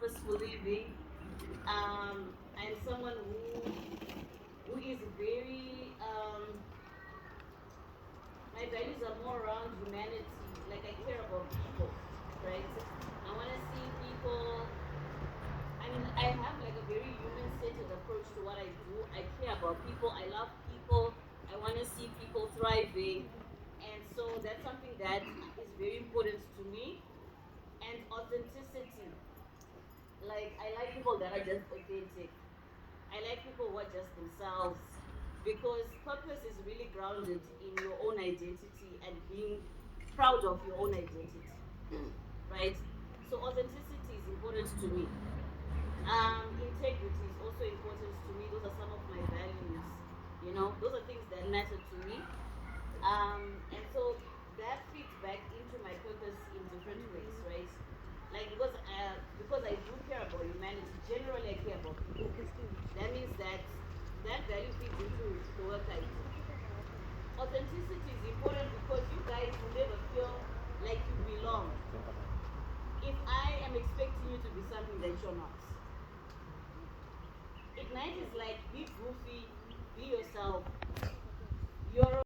purposeful living. I'm someone who is very my values are more around humanity. Like I care about people, right? I want to see people. I mean, I have like a very human-centered approach to what I do. I care about people. I love people. I want to see people thriving, and so that's something that is very important to me. And authenticity. Like I like people that are just authentic. I like people who are just themselves because purpose is really grounded in your own identity and being proud of your own identity, right? So authenticity is important to me. Integrity is also important to me. Those are some of my values. You know, those are things that matter to me. And so that fits back into my purpose in different ways, right? Like because I do care about humanity. Generally, I care about people. That means that that value fits into the work I do. Authenticity is important because you guys will never feel like you belong if I am expecting you to be something that you're not. Ignite is like be goofy, be yourself. You're